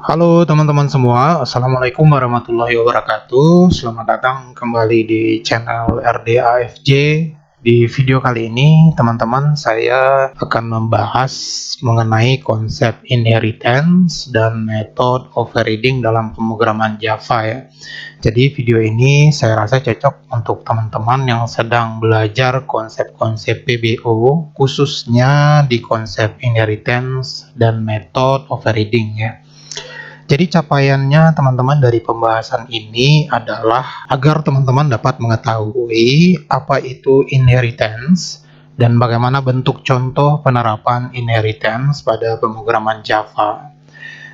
Halo teman-teman semua, Assalamualaikum warahmatullahi wabarakatuh. Selamat datang kembali di channel RDAFJ. Di video kali ini, teman-teman, saya akan membahas mengenai konsep inheritance dan method overriding dalam pemrograman Java ya. Jadi video ini saya rasa cocok untuk teman-teman yang sedang belajar konsep-konsep PBO, khususnya di konsep inheritance dan method overriding ya. Jadi capaiannya teman-teman dari pembahasan ini adalah agar teman-teman dapat mengetahui apa itu inheritance dan bagaimana bentuk contoh penerapan inheritance pada pemrograman Java.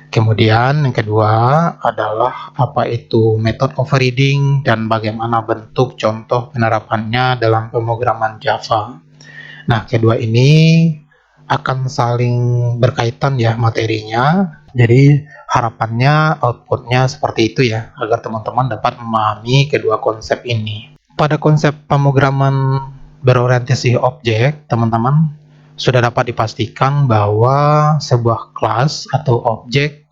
Kemudian yang kedua adalah apa itu method overriding dan bagaimana bentuk contoh penerapannya dalam pemrograman Java. Nah, kedua ini akan saling berkaitan ya materinya. Jadi harapannya outputnya seperti itu ya, agar teman-teman dapat memahami kedua konsep ini. Pada konsep pemrograman berorientasi objek, teman-teman sudah dapat dipastikan bahwa sebuah kelas atau objek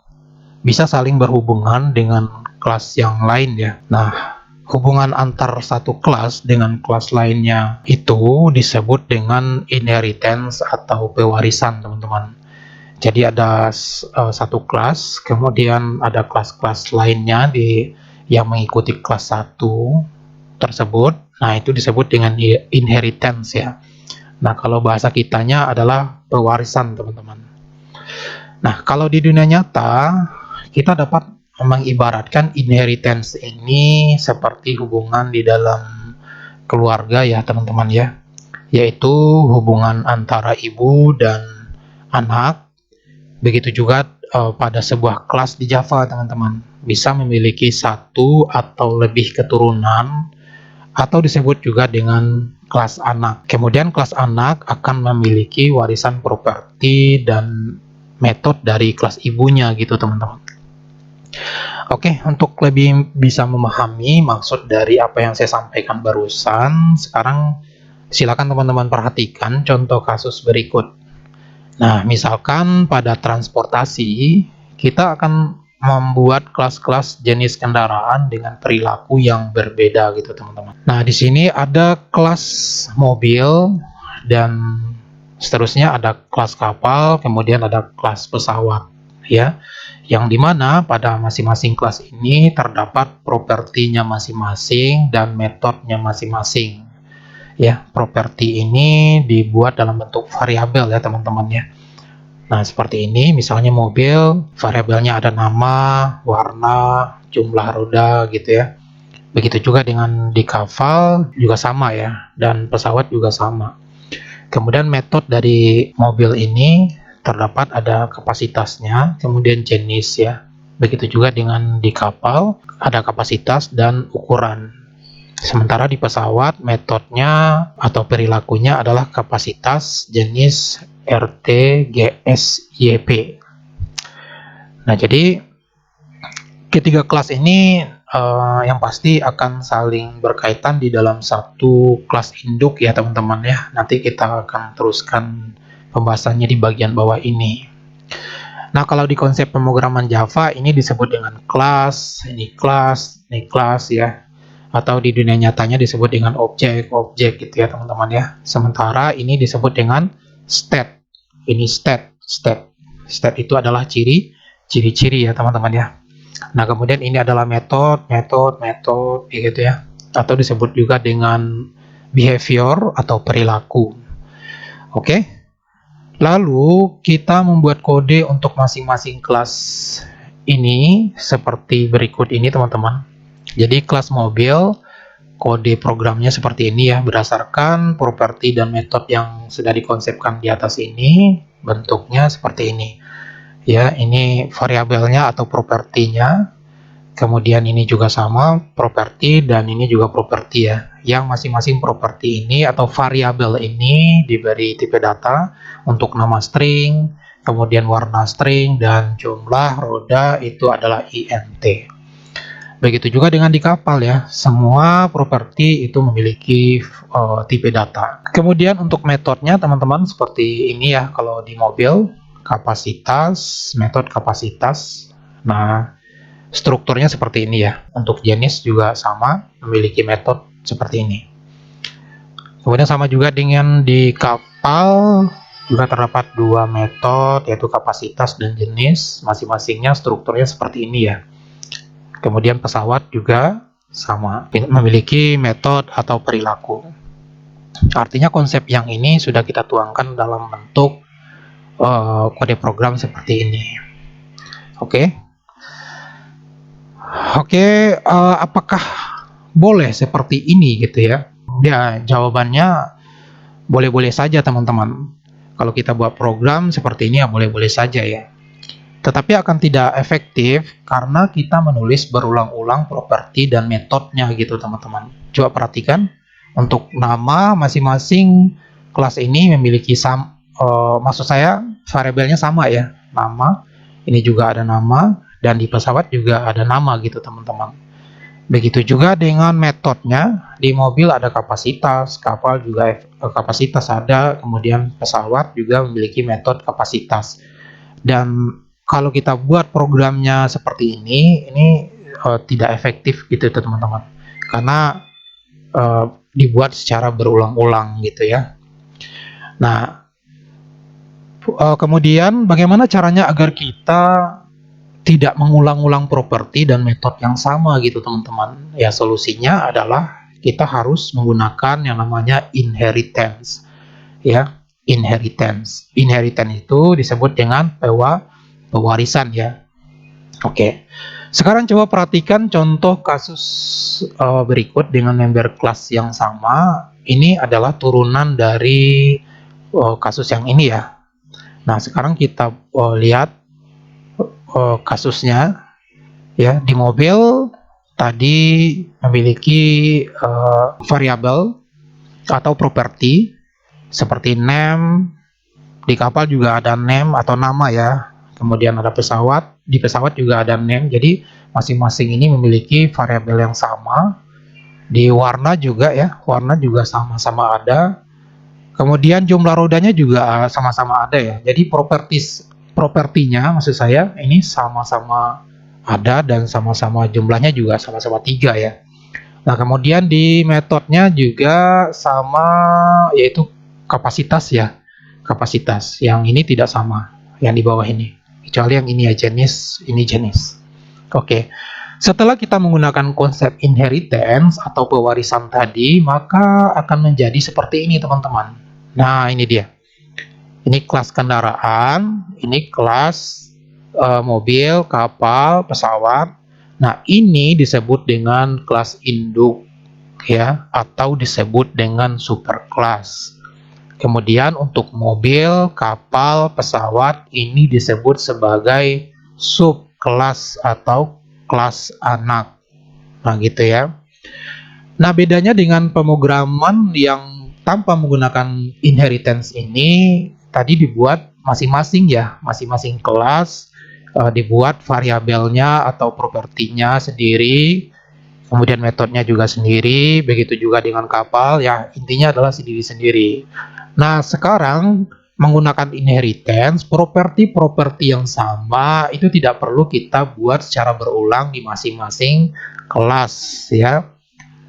bisa saling berhubungan dengan kelas yang lain ya. Nah, hubungan antar satu kelas dengan kelas lainnya itu disebut dengan inheritance atau pewarisan, teman-teman. Jadi ada satu kelas, kemudian ada kelas-kelas lainnya yang mengikuti kelas 1 tersebut. Nah, itu disebut dengan inheritance ya. Nah, kalau bahasa kitanya adalah pewarisan, teman-teman. Nah, kalau di dunia nyata, kita dapat mengibaratkan inheritance ini seperti hubungan di dalam keluarga ya, teman-teman ya. Yaitu hubungan antara ibu dan anak. Begitu juga pada sebuah kelas di Java, teman-teman. Bisa memiliki satu atau lebih keturunan atau disebut juga dengan kelas anak. Kemudian kelas anak akan memiliki warisan properti dan metode dari kelas ibunya gitu, teman-teman. Oke, untuk lebih bisa memahami maksud dari apa yang saya sampaikan barusan, sekarang silakan teman-teman perhatikan contoh kasus berikut. Nah, misalkan pada transportasi, kita akan membuat kelas-kelas jenis kendaraan dengan perilaku yang berbeda gitu, teman-teman. Nah, di sini ada kelas mobil dan seterusnya ada kelas kapal, kemudian ada kelas pesawat ya. Yang dimana pada masing-masing kelas ini terdapat propertinya masing-masing dan metodenya masing-masing. Ya, properti ini dibuat dalam bentuk variabel ya, teman-teman ya. Nah, seperti ini, misalnya mobil, variabelnya ada nama, warna, jumlah roda gitu ya. Begitu juga dengan di kapal juga sama ya, dan pesawat juga sama. Kemudian metode dari mobil ini terdapat ada kapasitasnya, kemudian jenis ya. Begitu juga dengan di kapal, ada kapasitas dan ukuran. Sementara di pesawat, metodenya atau perilakunya adalah kapasitas, jenis, RT, GS, YP. Nah, jadi ketiga kelas ini yang pasti akan saling berkaitan di dalam satu kelas induk ya, teman-teman ya. Nanti kita akan teruskan pembahasannya di bagian bawah ini. Nah, kalau di konsep pemrograman Java ini disebut dengan kelas, ini kelas ya. Atau di dunia nyatanya disebut dengan objek gitu ya, teman-teman ya. Sementara ini disebut dengan state. Ini state itu adalah ciri-ciri ya, teman-teman ya. Nah, kemudian ini adalah metode gitu ya. Atau disebut juga dengan behavior atau perilaku. Oke. Lalu kita membuat kode untuk masing-masing kelas ini seperti berikut ini, teman-teman. Jadi kelas mobil, kode programnya seperti ini ya, berdasarkan properti dan metode yang sudah dikonsepkan di atas ini, bentuknya seperti ini. Ya, ini variabelnya atau propertinya. Kemudian ini juga sama, properti, dan ini juga properti ya. Yang masing-masing properti ini atau variabel ini diberi tipe data untuk nama string, kemudian warna string, dan jumlah roda itu adalah int. Begitu juga dengan di kapal ya, semua properti itu memiliki tipe data. Kemudian untuk metodenya, teman-teman, seperti ini ya. Kalau di mobil, kapasitas, metode kapasitas. Nah, strukturnya seperti ini ya. Untuk jenis juga sama, memiliki metode seperti ini. Kemudian sama juga dengan di kapal, juga terdapat dua metode, yaitu kapasitas dan jenis. Masing-masingnya strukturnya seperti ini ya. Kemudian pesawat juga sama, memiliki metode atau perilaku. Artinya konsep yang ini sudah kita tuangkan dalam bentuk kode program seperti ini. Oke. Apakah boleh seperti ini gitu ya? Ya, jawabannya boleh-boleh saja teman-teman. Kalau kita buat program seperti ini ya boleh-boleh saja ya. Tetapi akan tidak efektif karena kita menulis berulang-ulang properti dan metodenya gitu teman-teman. Coba perhatikan, untuk nama masing-masing kelas ini memiliki maksud saya variabelnya sama ya. Nama, ini juga ada nama, dan di pesawat juga ada nama gitu teman-teman. Begitu juga dengan metodenya, di mobil ada kapasitas, kapal juga kapasitas ada, kemudian pesawat juga memiliki metode kapasitas. Dan kalau kita buat programnya seperti ini tidak efektif gitu teman-teman, karena dibuat secara berulang-ulang gitu ya. Nah, kemudian bagaimana caranya agar kita tidak mengulang-ulang properti dan metode yang sama gitu teman-teman. Ya, solusinya adalah kita harus menggunakan yang namanya inheritance. Ya, inheritance. Inheritance itu disebut dengan pewarisan ya. Oke. Sekarang coba perhatikan contoh kasus berikut dengan member kelas yang sama. Ini adalah turunan dari kasus yang ini ya. Nah, sekarang kita lihat kasusnya ya. Di mobil tadi memiliki variabel atau properti seperti name. Di kapal juga ada name atau nama ya. Kemudian ada pesawat, di pesawat juga ada name. Jadi masing-masing ini memiliki variabel yang sama. Di warna juga ya, warna juga sama-sama ada. Kemudian jumlah rodanya juga sama-sama ada ya. Jadi propertinya maksud saya ini sama-sama ada dan sama-sama jumlahnya juga sama-sama 3 ya. Nah, kemudian di metodenya juga sama, yaitu kapasitas ya. Kapasitas. Yang ini tidak sama, yang di bawah ini. Kecuali yang ini ya jenis, ini jenis. Oke. Setelah kita menggunakan konsep inheritance atau pewarisan tadi, maka akan menjadi seperti ini teman-teman. Nah, ini dia. Ini kelas kendaraan, ini kelas mobil, kapal, pesawat. Nah, ini disebut dengan kelas induk ya, atau disebut dengan superkelas. Kemudian untuk mobil, kapal, pesawat ini disebut sebagai subkelas atau kelas anak. Nah, gitu ya. Nah, bedanya dengan pemrograman yang tanpa menggunakan inheritance ini, tadi dibuat masing-masing ya, masing-masing kelas dibuat variabelnya atau propertinya sendiri, kemudian metodenya juga sendiri. Begitu juga dengan kapal ya, intinya adalah sendiri-sendiri. Nah, sekarang menggunakan inheritance, properti-properti yang sama itu tidak perlu kita buat secara berulang di masing-masing kelas ya.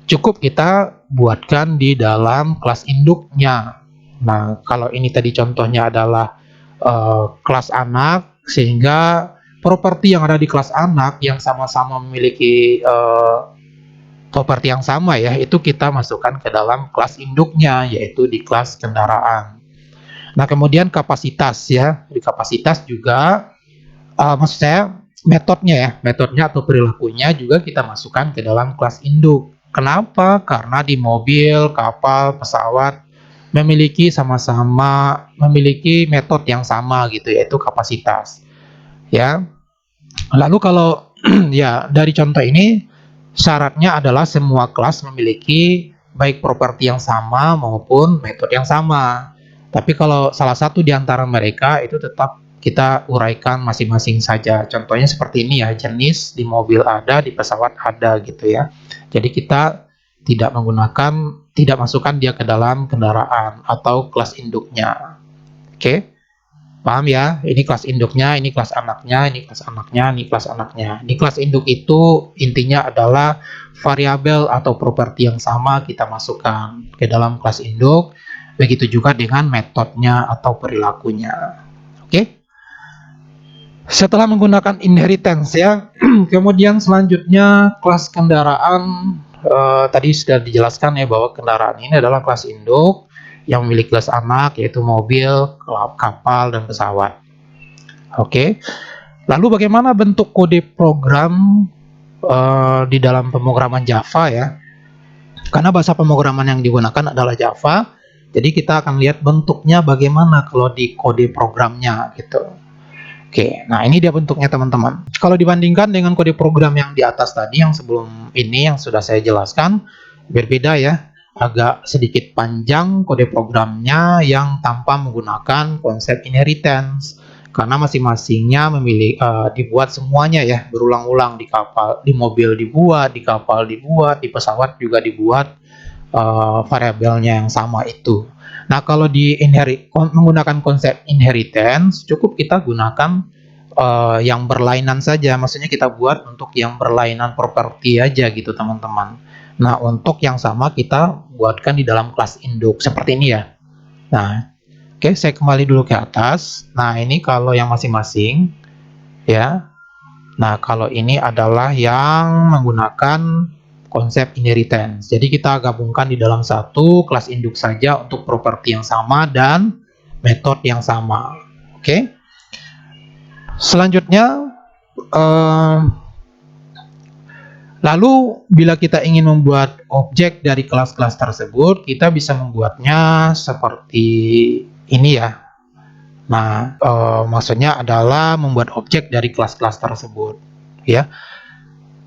Cukup kita buatkan di dalam kelas induknya. Nah, kalau ini tadi contohnya adalah kelas anak, sehingga properti yang ada di kelas anak yang sama-sama memiliki properti yang sama ya, itu kita masukkan ke dalam kelas induknya, yaitu di kelas kendaraan. Nah, kemudian kapasitas ya, di kapasitas juga maksud saya metodenya ya, metodenya atau perilakunya juga kita masukkan ke dalam kelas induk. Kenapa? Karena di mobil, kapal, pesawat memiliki sama-sama memiliki metode yang sama gitu, yaitu kapasitas. Ya. Lalu kalau ya dari contoh ini syaratnya adalah semua kelas memiliki baik properti yang sama maupun metode yang sama. Tapi kalau salah satu di antara mereka itu tetap kita uraikan masing-masing saja. Contohnya seperti ini ya, jenis di mobil ada, di pesawat ada gitu ya. Jadi kita tidak masukkan dia ke dalam kendaraan atau kelas induknya. Oke. Paham ya? Ini kelas induknya, ini kelas anaknya, ini kelas anaknya, ini kelas anaknya. Di kelas induk itu intinya adalah variabel atau properti yang sama kita masukkan ke dalam kelas induk. Begitu juga dengan metodenya atau perilakunya. Oke? Setelah menggunakan inheritance ya, kemudian selanjutnya kelas kendaraan. Tadi sudah dijelaskan ya bahwa kendaraan ini adalah kelas induk yang memiliki kelas anak, yaitu mobil, kapal, dan pesawat. Oke. Lalu bagaimana bentuk kode program di dalam pemrograman Java ya? Karena bahasa pemrograman yang digunakan adalah Java, jadi kita akan lihat bentuknya bagaimana kalau di kode programnya gitu. Oke, nah ini dia bentuknya teman-teman. Kalau dibandingkan dengan kode program yang di atas tadi, yang sebelum ini yang sudah saya jelaskan, berbeda ya. Agak sedikit panjang kode programnya yang tanpa menggunakan konsep inheritance. Karena masing-masingnya dibuat semuanya ya, berulang-ulang. Di kapal, di mobil dibuat, di kapal dibuat, di pesawat juga dibuat variabelnya yang sama itu. Nah, kalau menggunakan konsep inheritance, cukup kita gunakan yang berlainan saja. Maksudnya kita buat untuk yang berlainan properti aja gitu, teman-teman. Nah, untuk yang sama kita buatkan di dalam kelas induk seperti ini ya. Nah, oke, saya kembali dulu ke atas. Nah, ini kalau yang masing-masing ya. Nah, kalau ini adalah yang menggunakan konsep inheritance. Jadi kita gabungkan di dalam satu kelas induk saja untuk properti yang sama dan metode yang sama. Oke. Selanjutnya, lalu bila kita ingin membuat objek dari kelas-kelas tersebut, kita bisa membuatnya seperti ini ya. Nah, maksudnya adalah membuat objek dari kelas-kelas tersebut, ya.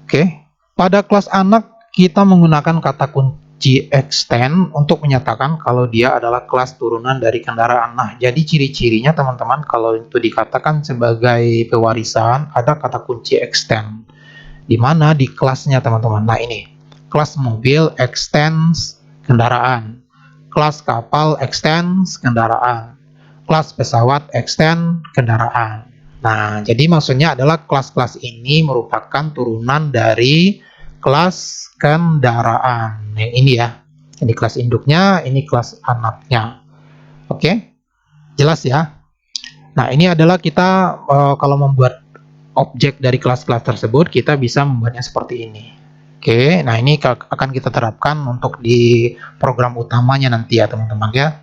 Oke. Pada kelas anak, kita menggunakan kata kunci extend untuk menyatakan kalau dia adalah kelas turunan dari kendaraan. Nah, jadi ciri-cirinya teman-teman, kalau itu dikatakan sebagai pewarisan, ada kata kunci extend. Di mana di kelasnya teman-teman. Nah, ini. Kelas mobil extends kendaraan. Kelas kapal extends kendaraan. Kelas pesawat extend kendaraan. Nah, jadi maksudnya adalah kelas-kelas ini merupakan turunan dari kelas kendaraan. Yang ini ya. Ini kelas induknya, ini kelas anaknya. Oke? Jelas ya? Nah, ini adalah kita kalau membuat objek dari kelas-kelas tersebut, kita bisa membuatnya seperti ini. Oke, nah ini akan kita terapkan untuk di program utamanya nanti ya, teman-teman ya.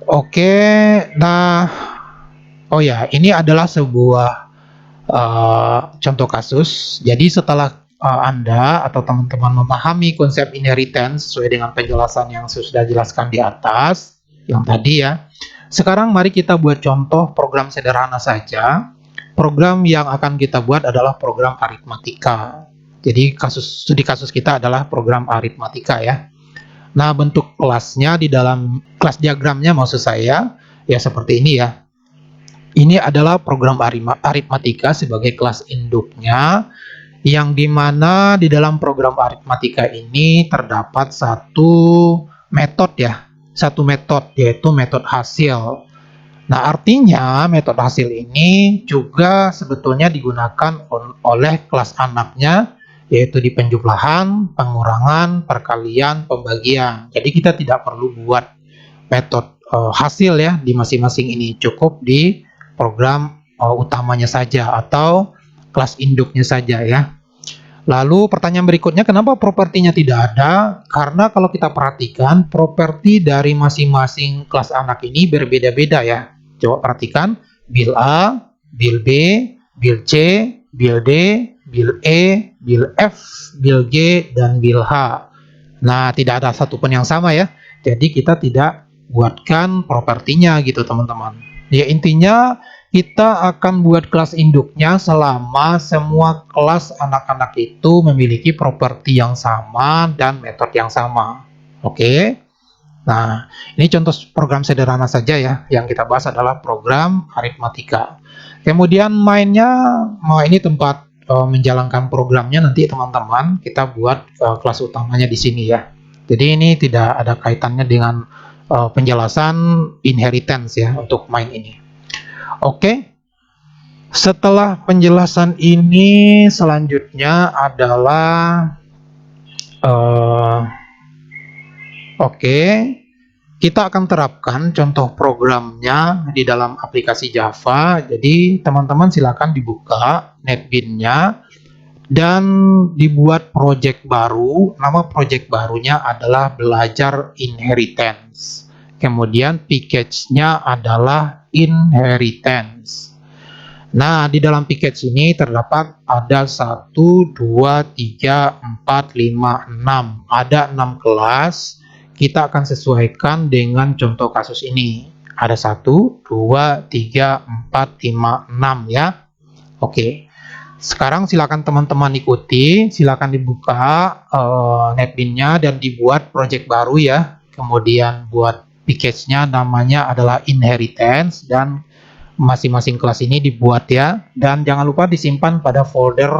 Oke, nah, oh ya, ini adalah sebuah contoh kasus. Jadi setelah Anda atau teman-teman memahami konsep inheritance sesuai dengan penjelasan yang sudah jelaskan di atas, yang tadi ya. Sekarang mari kita buat contoh program sederhana saja. Program yang akan kita buat adalah program aritmatika. Jadi studi kasus kita adalah program aritmatika ya. Nah, bentuk kelasnya di dalam kelas diagramnya maksud saya ya seperti ini ya. Ini adalah program aritmatika sebagai kelas induknya, yang dimana di dalam program aritmatika ini terdapat satu metode ya, satu metode yaitu metode hasil. Nah, artinya metode hasil ini juga sebetulnya digunakan oleh kelas anaknya, yaitu di penjumlahan, pengurangan, perkalian, pembagian. Jadi kita tidak perlu buat metode hasil ya di masing-masing ini, cukup di program utamanya saja atau kelas induknya saja ya. Lalu pertanyaan berikutnya, kenapa propertinya tidak ada? Karena kalau kita perhatikan, properti dari masing-masing kelas anak ini berbeda-beda ya. Coba perhatikan, bil A, bil B, bil C, bil D, bil E, bil F, bil G, dan bil H. Nah, tidak ada satupun yang sama ya. Jadi kita tidak buatkan propertinya gitu teman-teman. Ya intinya kita akan buat kelas induknya selama semua kelas anak-anak itu memiliki properti yang sama dan metode yang sama. Oke. Nah, ini contoh program sederhana saja ya. Yang kita bahas adalah program aritmatika. Kemudian mainnya, ini tempat menjalankan programnya nanti teman-teman. Kita buat kelas utamanya di sini ya. Jadi ini tidak ada kaitannya dengan penjelasan inheritance ya untuk main ini. Oke. Setelah penjelasan ini, selanjutnya adalah oke, kita akan terapkan contoh programnya di dalam aplikasi Java. Jadi teman-teman silakan dibuka NetBeans-nya dan dibuat project baru. Nama project barunya adalah belajar inheritance. Kemudian package-nya adalah inheritance. Nah, di dalam package ini terdapat ada 1, 2, 3, 4, 5, 6. Ada 6 kelas. Kita akan sesuaikan dengan contoh kasus ini. Ada 1, 2, 3, 4, 5, 6 ya. Oke. Sekarang silakan teman-teman ikuti. Silakan dibuka NetBeans-nya dan dibuat project baru ya. Kemudian buat package-nya namanya adalah inheritance dan masing-masing kelas ini dibuat ya, dan jangan lupa disimpan pada folder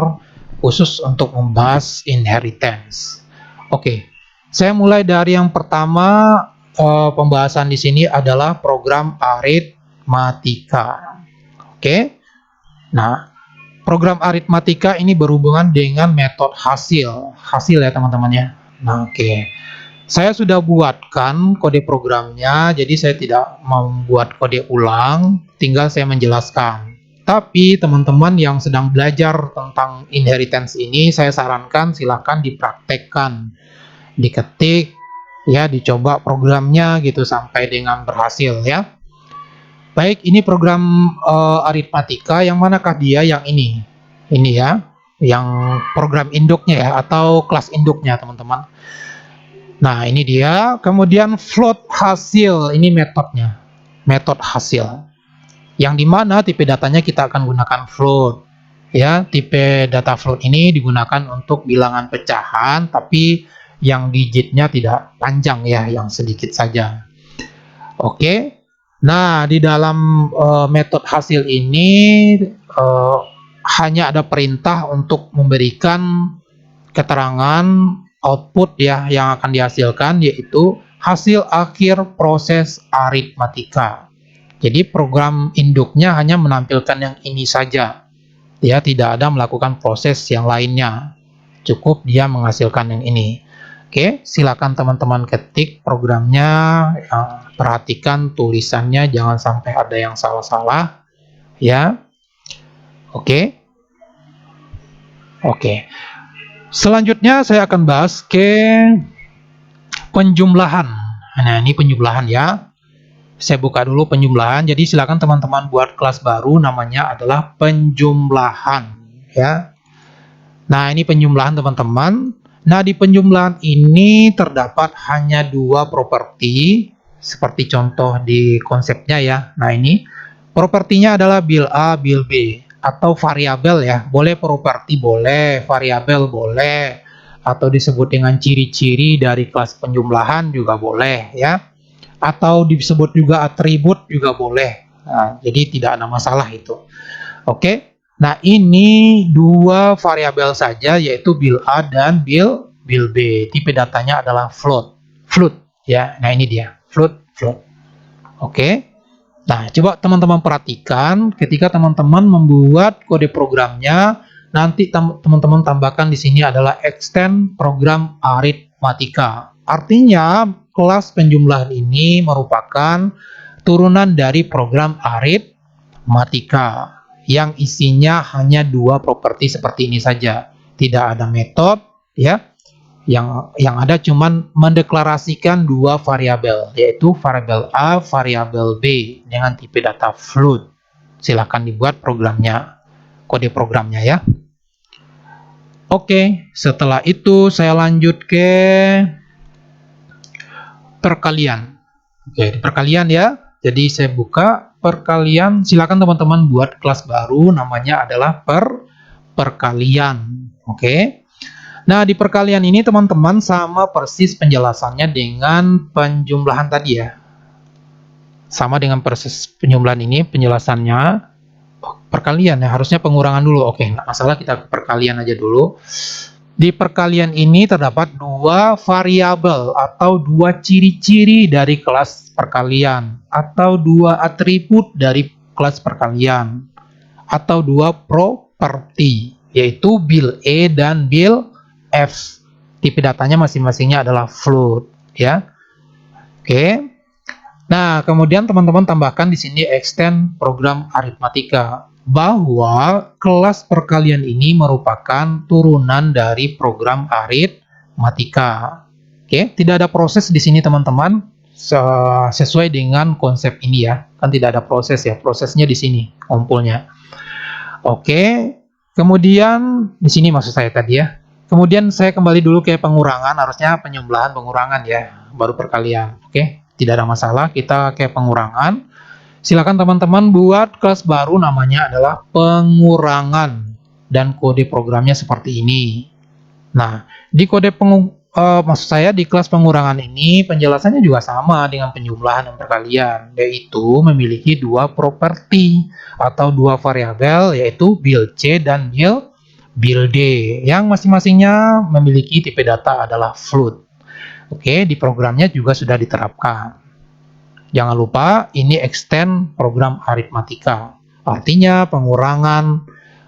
khusus untuk membahas inheritance. Oke, saya mulai dari yang pertama. Pembahasan di sini adalah program aritmatika. Oke, nah program aritmatika ini berhubungan dengan metode hasil ya teman-teman ya. Nah, oke. Saya sudah buatkan kode programnya, jadi saya tidak membuat kode ulang, tinggal saya menjelaskan. Tapi teman-teman yang sedang belajar tentang inheritance ini, saya sarankan silahkan dipraktekkan, diketik, ya, dicoba programnya gitu sampai dengan berhasil ya. Baik, ini program aritmatika, yang manakah dia? Yang ini ya, yang program induknya ya, atau kelas induknya teman-teman. Nah, ini dia. Kemudian float hasil, ini metodenya. Metode hasil. Yang dimana tipe datanya kita akan gunakan float. Ya, tipe data float ini digunakan untuk bilangan pecahan, tapi yang digitnya tidak panjang ya, yang sedikit saja. Oke. Nah, di dalam metode hasil ini hanya ada perintah untuk memberikan keterangan output ya yang akan dihasilkan, yaitu hasil akhir proses aritmatika. Jadi program induknya hanya menampilkan yang ini saja ya, tidak ada melakukan proses yang lainnya, cukup dia menghasilkan yang ini. Oke, silakan teman-teman ketik programnya, perhatikan tulisannya jangan sampai ada yang salah-salah ya. Oke. Selanjutnya saya akan bahas ke penjumlahan. Nah, ini penjumlahan ya. Saya buka dulu penjumlahan. Jadi silakan teman-teman buat kelas baru, namanya adalah penjumlahan ya. Nah, ini penjumlahan teman-teman. Nah, di penjumlahan ini terdapat hanya 2 properti seperti contoh di konsepnya ya. Nah, ini propertinya adalah bil A, bil B, atau variabel ya. Boleh properti, boleh variabel, boleh, atau disebut dengan ciri-ciri dari kelas penjumlahan juga boleh ya, atau disebut juga atribut juga boleh. Nah, jadi tidak ada masalah itu. Oke. Nah, ini 2 variabel saja, yaitu bil A dan bil B. Tipe datanya adalah float ya. Nah, ini dia float. Oke. Nah, coba teman-teman perhatikan ketika teman-teman membuat kode programnya, nanti teman-teman tambahkan di sini adalah extend program aritmatika. Artinya kelas penjumlahan ini merupakan turunan dari program aritmatika yang isinya hanya 2 properti seperti ini saja. Tidak ada metode ya. Yang ada cuman mendeklarasikan 2 variabel, yaitu variabel A, variabel B dengan tipe data float. Silahkan dibuat programnya, kode programnya ya. Oke, setelah itu saya lanjut ke perkalian. Oke, perkalian ya. Jadi saya buka perkalian. Silakan teman-teman buat kelas baru, namanya adalah perkalian. Oke. Nah, di perkalian ini teman-teman sama persis penjelasannya dengan penjumlahan tadi ya. Sama dengan proses penjumlahan ini penjelasannya. Perkalian ya, harusnya pengurangan dulu. Oke, nggak masalah, kita ke perkalian aja dulu. Di perkalian ini terdapat 2 variabel atau 2 ciri-ciri dari kelas perkalian, atau 2 atribut dari kelas perkalian atau dua properti, yaitu bil E dan bil F. Tipe datanya masing-masingnya adalah float, ya. Oke. Nah, kemudian teman-teman tambahkan di sini extend program aritmatika, bahwa kelas perkalian ini merupakan turunan dari program aritmatika. Oke, tidak ada proses di sini teman-teman, sesuai dengan konsep ini ya. Kan tidak ada proses ya, prosesnya di sini ngumpulnya. Oke, kemudian di sini maksud saya tadi ya. Kemudian saya kembali dulu ke pengurangan, harusnya penjumlahan pengurangan ya, baru perkalian. Oke, tidak ada masalah, kita ke pengurangan. Silakan teman-teman buat kelas baru, namanya adalah pengurangan dan kode programnya seperti ini. Nah, di maksud saya di kelas pengurangan ini penjelasannya juga sama dengan penjumlahan dan perkalian, yaitu memiliki dua properti atau dua variabel, yaitu bil C dan bil D, yang masing-masingnya memiliki tipe data adalah float. Oke, di programnya juga sudah diterapkan. Jangan lupa ini extend program aritmatika. Artinya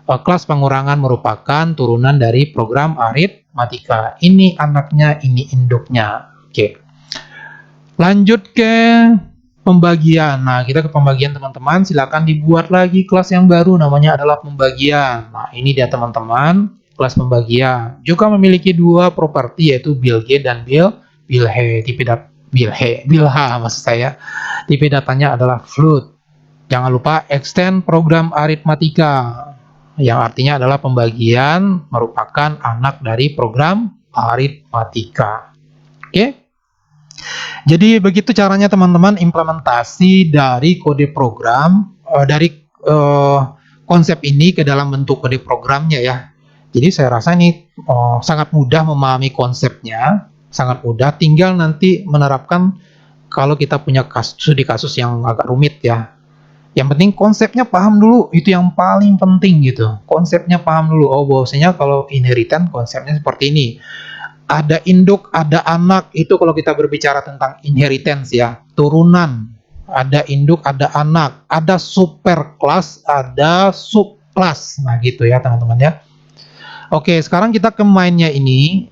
kelas pengurangan merupakan turunan dari program aritmatika. Ini anaknya, ini induknya. Oke. Lanjut ke pembagian. Nah, kita ke pembagian teman-teman. Silakan dibuat lagi kelas yang baru, namanya adalah pembagian. Nah, ini dia teman-teman, kelas pembagian. Juga memiliki dua properti, yaitu bil G dan bil H. Bil H maksud saya. Tipe datanya adalah float. Jangan lupa extend program aritmatika, yang artinya adalah pembagian merupakan anak dari program aritmatika. Oke. Jadi begitu caranya teman-teman implementasi dari kode program, konsep ini ke dalam bentuk kode programnya ya. Jadi saya rasa ini sangat mudah memahami konsepnya, sangat mudah, tinggal nanti menerapkan kalau kita punya kasus yang agak rumit ya. Yang penting konsepnya paham dulu, itu yang paling penting gitu. Konsepnya paham dulu. Oh, bahwasanya kalau inheritance konsepnya seperti ini. Ada induk, ada anak, itu kalau kita berbicara tentang inheritance ya, turunan. Ada induk, ada anak, ada superclass, ada subclass. Nah, gitu ya, teman-teman ya. Oke, sekarang kita ke mainnya ini.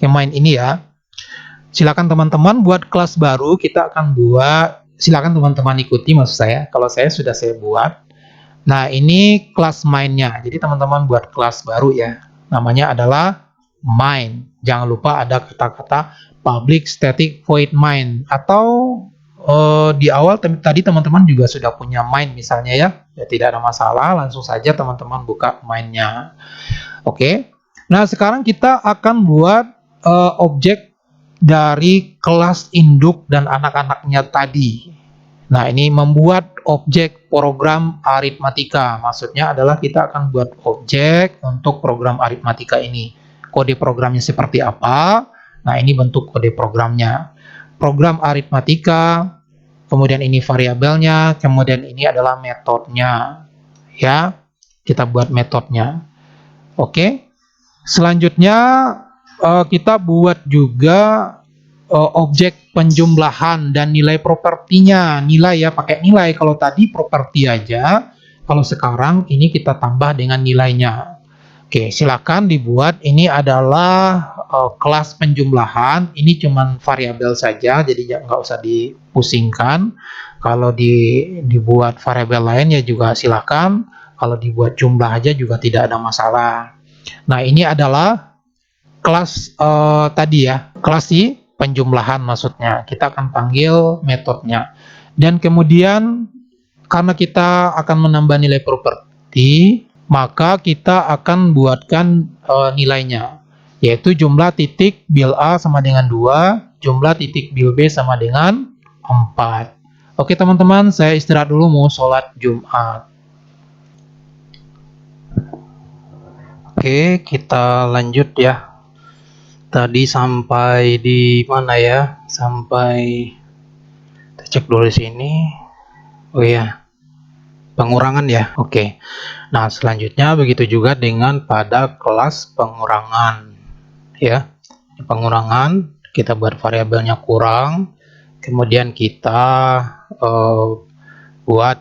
Ke main ini ya. Silakan teman-teman buat kelas baru, kita akan buat. Silakan teman-teman ikuti maksud saya. Kalau saya sudah buat. Nah, ini kelas mainnya. Jadi teman-teman buat kelas baru ya. Namanya adalah main. Jangan lupa ada kata-kata public static void main. Atau di awal tadi teman-teman juga sudah punya main misalnya ya. Ya tidak ada masalah, langsung saja teman-teman buka mainnya. Oke. Nah, sekarang kita akan buat objek dari kelas induk dan anak-anaknya tadi. Nah, ini membuat objek program aritmatika. Maksudnya adalah kita akan buat objek untuk program aritmatika ini. Kode programnya seperti apa? Nah, ini bentuk kode programnya. Program aritmatika, kemudian ini variabelnya, kemudian ini adalah metodenya. Ya, kita buat metodenya. Oke. Selanjutnya kita buat juga objek penjumlahan dan nilai propertinya. Nilai ya, pakai nilai. Kalau tadi properti aja, kalau sekarang ini kita tambah dengan nilainya. Oke, silakan dibuat. Ini adalah kelas penjumlahan. Ini cuman variabel saja, jadi nggak usah dipusingkan. Kalau dibuat variabel lain ya juga silakan. Kalau dibuat jumlah aja juga tidak ada masalah. Nah, ini adalah kelas tadi ya, kelas penjumlahan maksudnya. Kita akan panggil metodenya. Dan kemudian karena kita akan menambah nilai properti, maka kita akan buatkan nilainya, yaitu jumlah titik bil A sama dengan 2, jumlah titik bil B sama dengan 4. Oke teman-teman, saya istirahat dulu, mau sholat Jumat. Oke, kita lanjut ya. Tadi sampai di mana ya? Sampai kita cek dulu di sini. Oh ya, pengurangan ya. Oke. Nah, selanjutnya begitu juga dengan pada kelas pengurangan. Ya. Pengurangan kita buat variabelnya kurang. Kemudian kita buat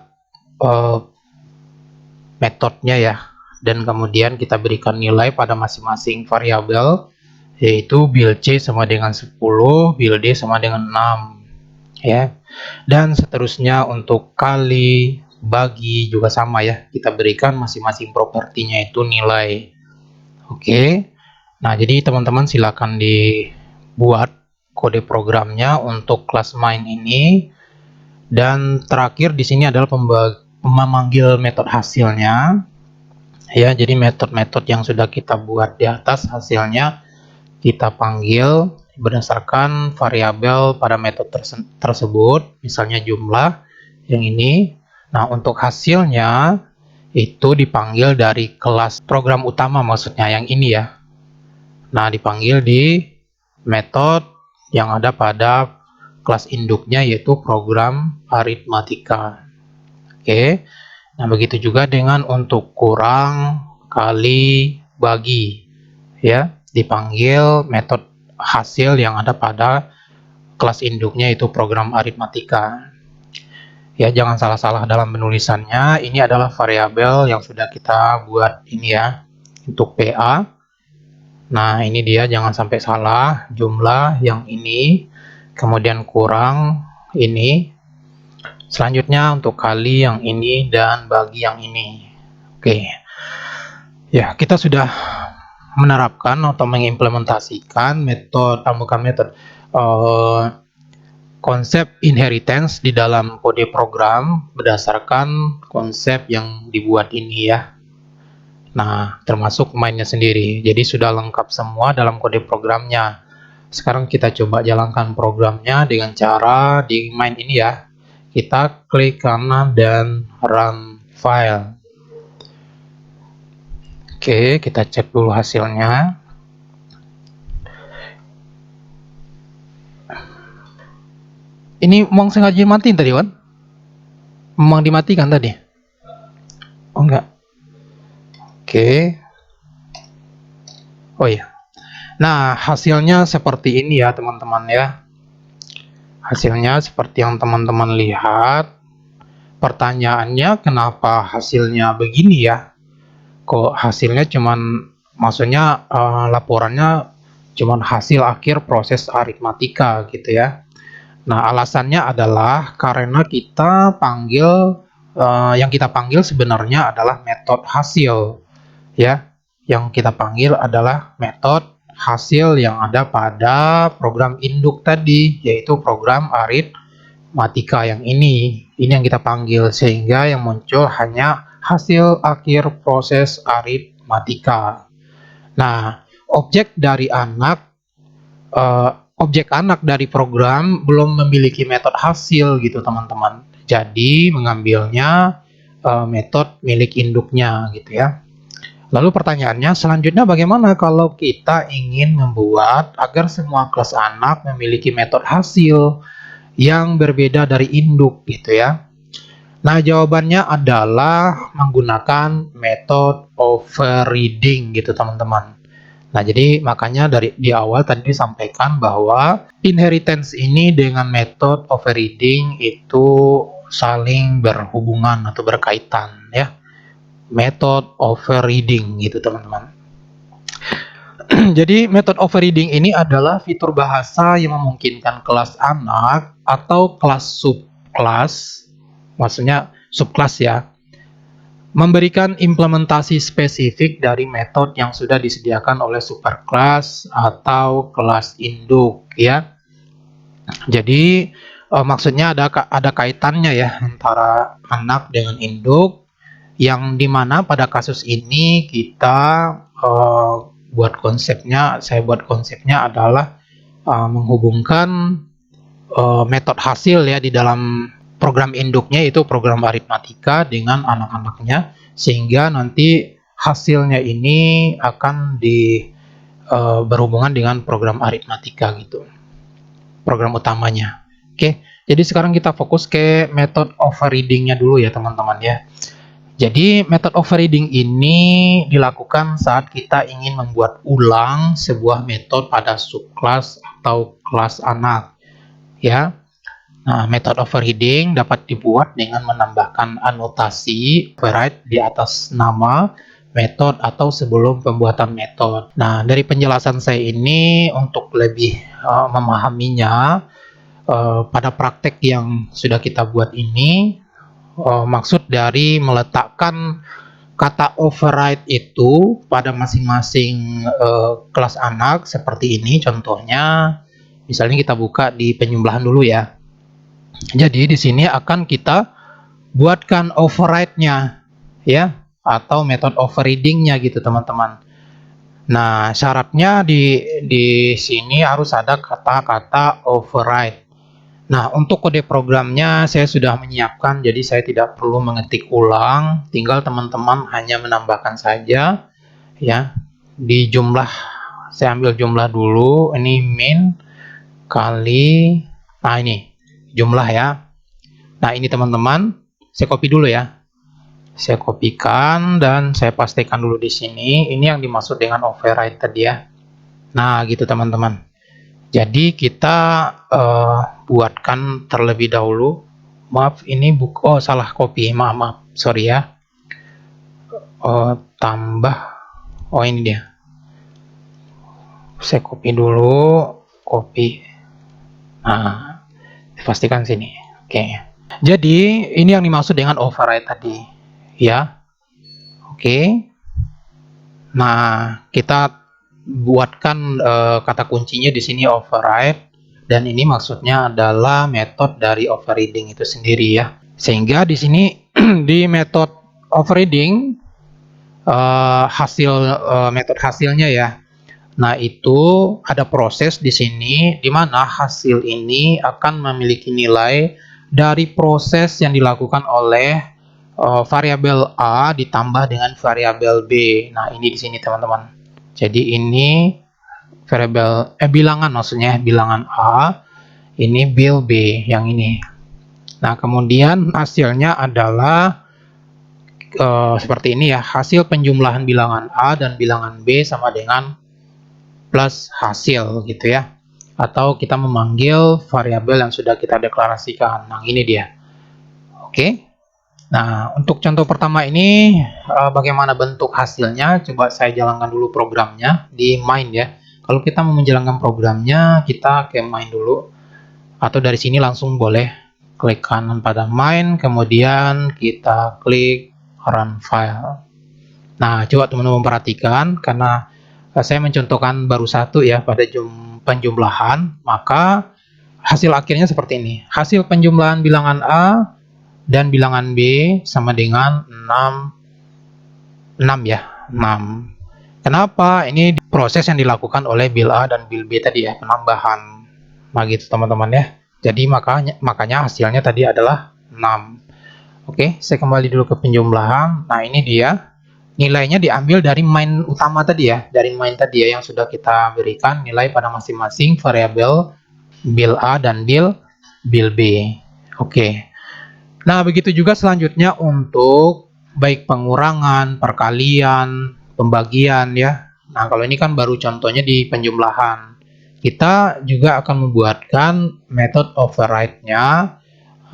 metodenya ya, dan kemudian kita berikan nilai pada masing-masing variabel, yaitu bil C sama dengan 10, bil D sama dengan 6 ya, dan seterusnya. Untuk kali, bagi juga sama ya, kita berikan masing-masing propertinya itu nilai. Oke, nah jadi teman-teman silakan dibuat kode programnya untuk kelas main ini. Dan terakhir di sini adalah memanggil metode hasilnya ya. Jadi metode-metode yang sudah kita buat di atas, hasilnya kita panggil berdasarkan variabel pada metode tersebut, misalnya jumlah yang ini. Nah, untuk hasilnya itu dipanggil dari kelas program utama, maksudnya yang ini ya. Nah, dipanggil di metode yang ada pada kelas induknya, yaitu program aritmatika. Oke, nah begitu juga dengan untuk kurang, kali, bagi ya, dipanggil metode hasil yang ada pada kelas induknya, itu program aritmatika ya. Jangan salah-salah dalam penulisannya, ini adalah variabel yang sudah kita buat ini ya, untuk PA. Nah, ini dia, jangan sampai salah. Jumlah yang ini, kemudian kurang ini, selanjutnya untuk kali yang ini, dan bagi yang ini. Oke ya, kita sudah menerapkan atau mengimplementasikan konsep inheritance di dalam kode program berdasarkan konsep yang dibuat ini ya. Nah, termasuk mainnya sendiri. Jadi sudah lengkap semua dalam kode programnya. Sekarang kita coba jalankan programnya dengan cara di main ini ya. Kita klik kanan dan run file. Oke, kita cek dulu hasilnya. Ini memang sengaja dimatiin tadi, Wan? Memang dimatikan tadi? Oh, enggak. Oke. Oh iya. Nah, hasilnya seperti ini ya, teman-teman ya. Hasilnya seperti yang teman-teman lihat. Pertanyaannya, kenapa hasilnya begini ya? Kok hasilnya cuman, maksudnya laporannya cuman hasil akhir proses aritmatika gitu ya. Nah, alasannya adalah karena kita panggil, yang kita panggil sebenarnya adalah metode hasil ya. Yang kita panggil adalah metode hasil yang ada pada program induk tadi, yaitu program aritmatika yang ini yang kita panggil, sehingga yang muncul hanya hasil akhir proses aritmatika. Nah, objek anak dari program belum memiliki metode hasil gitu, teman-teman. Jadi mengambilnya metode milik induknya gitu ya. Lalu pertanyaannya selanjutnya, bagaimana kalau kita ingin membuat agar semua kelas anak memiliki metode hasil yang berbeda dari induk gitu ya? Nah, jawabannya adalah menggunakan metode overriding gitu, teman-teman. Nah, jadi makanya di awal tadi disampaikan bahwa inheritance ini dengan metode overriding itu saling berhubungan atau berkaitan ya. Metode overriding gitu, teman-teman. Jadi metode overriding ini adalah fitur bahasa yang memungkinkan kelas anak atau kelas subkelas, maksudnya subkelas ya, memberikan implementasi spesifik dari metode yang sudah disediakan oleh superkelas atau kelas induk ya. Jadi maksudnya ada kaitannya ya antara anak dengan induk, yang dimana pada kasus ini kita saya buat konsepnya adalah menghubungkan metode hasil ya di dalam program induknya, itu program aritmatika, dengan anak-anaknya, sehingga nanti hasilnya ini akan berhubungan dengan program aritmatika gitu, program utamanya. Oke, jadi sekarang kita fokus ke metode overriding-nya dulu ya, teman-teman ya. Jadi metode overriding ini dilakukan saat kita ingin membuat ulang sebuah metode pada subkelas atau kelas anak ya. Nah, method overriding dapat dibuat dengan menambahkan anotasi override di atas nama metode atau sebelum pembuatan metode. Nah, dari penjelasan saya ini untuk lebih memahaminya, pada praktek yang sudah kita buat ini, maksud dari meletakkan kata override itu pada masing-masing kelas anak seperti ini. Contohnya, misalnya kita buka di penjumlahan dulu ya. Jadi di sini akan kita buatkan override-nya ya, atau metode overriding-nya gitu teman-teman. Nah, syaratnya di sini harus ada kata-kata override. Nah, untuk kode programnya saya sudah menyiapkan, jadi saya tidak perlu mengetik ulang, tinggal teman-teman hanya menambahkan saja ya. Di jumlah, saya ambil jumlah dulu, ini min kali, nah ini jumlah ya. Nah, ini teman-teman, saya copy dulu ya. Saya kopikan dan saya pastikan dulu di sini. Ini yang dimaksud dengan override tadi ya. Nah, gitu teman-teman. Jadi kita buatkan terlebih dahulu. Maaf, ini oh salah copy. Maaf, sorry ya. Tambah. Oh, ini dia. Saya copy dulu. Copy. Nah, pastikan sini. Oke. Jadi ini yang dimaksud dengan override tadi ya. Oke. Nah, kita buatkan kata kuncinya di sini override, dan ini maksudnya adalah metode dari overriding itu sendiri ya. Sehingga di sini di metode overriding metode hasilnya ya. Nah, itu ada proses di sini di mana hasil ini akan memiliki nilai dari proses yang dilakukan oleh variabel A ditambah dengan variabel B. Nah, ini di sini teman-teman. Jadi ini variabel bilangan, maksudnya bilangan A, ini bil B yang ini. Nah, kemudian hasilnya adalah seperti ini ya. Hasil penjumlahan bilangan A dan bilangan B sama dengan plus hasil gitu ya. Atau kita memanggil variabel yang sudah kita deklarasikan. Nah, ini dia. Oke. Nah, untuk contoh pertama ini bagaimana bentuk hasilnya? Coba saya jalankan dulu programnya di main ya. Kalau kita mau menjalankan programnya, kita ke main dulu. Atau dari sini langsung boleh klik kanan pada main, kemudian kita klik run file. Nah, coba teman-teman perhatikan, karena saya mencontohkan baru satu ya pada penjumlahan, maka hasil akhirnya seperti ini. Hasil penjumlahan bilangan A dan bilangan B sama dengan 6 ya, 6. Kenapa? Ini proses yang dilakukan oleh bil A dan bil B tadi ya, penambahan. Nah, gitu teman-teman ya. Jadi makanya hasilnya tadi adalah 6. Oke, saya kembali dulu ke penjumlahan. Nah, ini dia. Nilainya diambil dari main utama tadi ya, dari main tadi ya yang sudah kita berikan nilai pada masing-masing variabel bil A dan bil B. Oke. Nah, begitu juga selanjutnya untuk baik pengurangan, perkalian, pembagian ya. Nah, kalau ini kan baru contohnya di penjumlahan. Kita juga akan membuatkan metode override-nya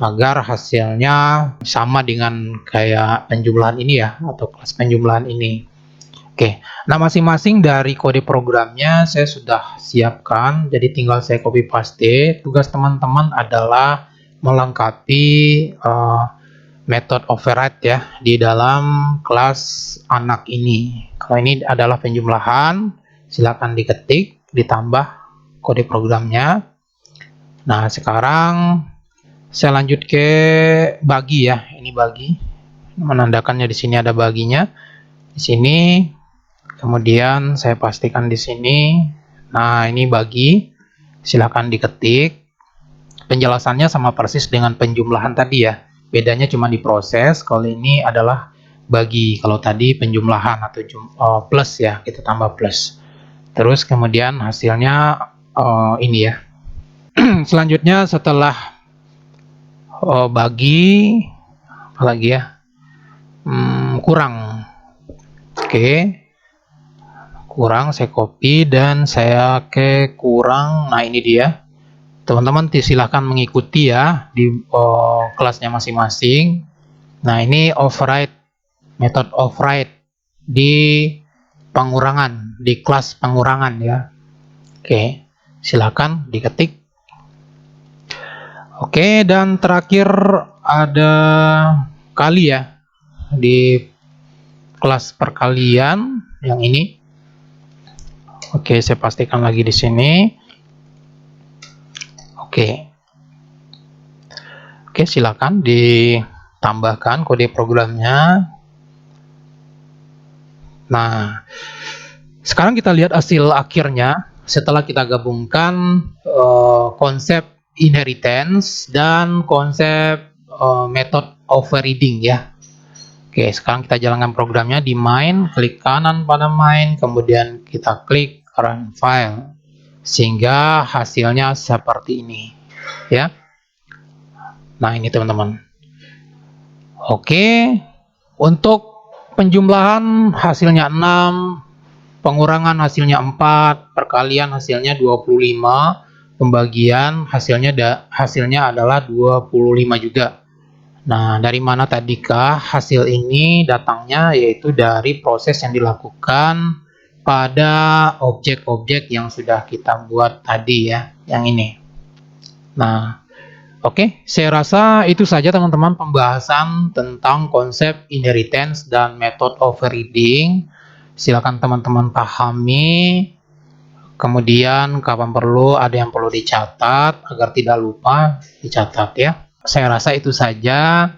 agar hasilnya sama dengan kayak penjumlahan ini ya, atau kelas penjumlahan ini. Oke, nah masing-masing dari kode programnya saya sudah siapkan, jadi tinggal saya copy paste. Tugas teman-teman adalah melengkapi metode override ya di dalam kelas anak ini. Kalau ini adalah penjumlahan, silakan diketik, ditambah kode programnya. Nah, sekarang saya lanjut ke bagi ya. Ini bagi. Menandakannya di sini ada baginya. Di sini. Kemudian saya pastikan di sini. Nah, ini bagi. Silakan diketik. Penjelasannya sama persis dengan penjumlahan tadi ya. Bedanya cuma di proses. Kalau ini adalah bagi. Kalau tadi penjumlahan atau plus ya, kita tambah plus. Terus kemudian hasilnya ini ya. Selanjutnya setelah bagi apalagi ya, kurang. Oke, kurang saya copy dan saya ke kurang. Nah, ini dia. teman-teman silahkan mengikuti ya di kelasnya masing-masing. Nah, ini override, metode override di pengurangan, di kelas pengurangan ya. Oke, silakan diketik. Oke, dan terakhir ada kali ya di kelas perkalian yang ini. Oke, saya pastikan lagi di sini. Oke, silakan ditambahkan kode programnya. Nah, sekarang kita lihat hasil akhirnya setelah kita gabungkan konsep inheritance dan konsep method overriding ya. Oke, sekarang kita jalankan programnya di main, klik kanan pada main, kemudian kita klik run file, sehingga hasilnya seperti ini ya. Nah, ini teman-teman. Oke, untuk penjumlahan hasilnya 6, pengurangan hasilnya 4, perkalian hasilnya 25, pembagian hasilnya adalah 25 juga. Nah, dari mana tadikah hasil ini datangnya? Yaitu dari proses yang dilakukan pada objek-objek yang sudah kita buat tadi ya, yang ini. Nah, oke, saya rasa itu saja teman-teman pembahasan tentang konsep inheritance dan method overriding. Silakan teman-teman pahami. Kemudian kapan perlu ada yang perlu dicatat agar tidak lupa, dicatat ya. Saya rasa itu saja.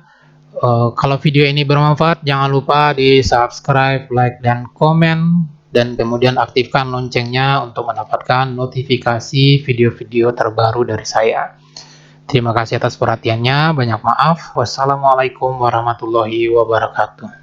Kalau video ini bermanfaat, jangan lupa di subscribe, like, dan komen. Dan kemudian aktifkan loncengnya untuk mendapatkan notifikasi video-video terbaru dari saya. Terima kasih atas perhatiannya. Banyak maaf. Wassalamualaikum warahmatullahi wabarakatuh.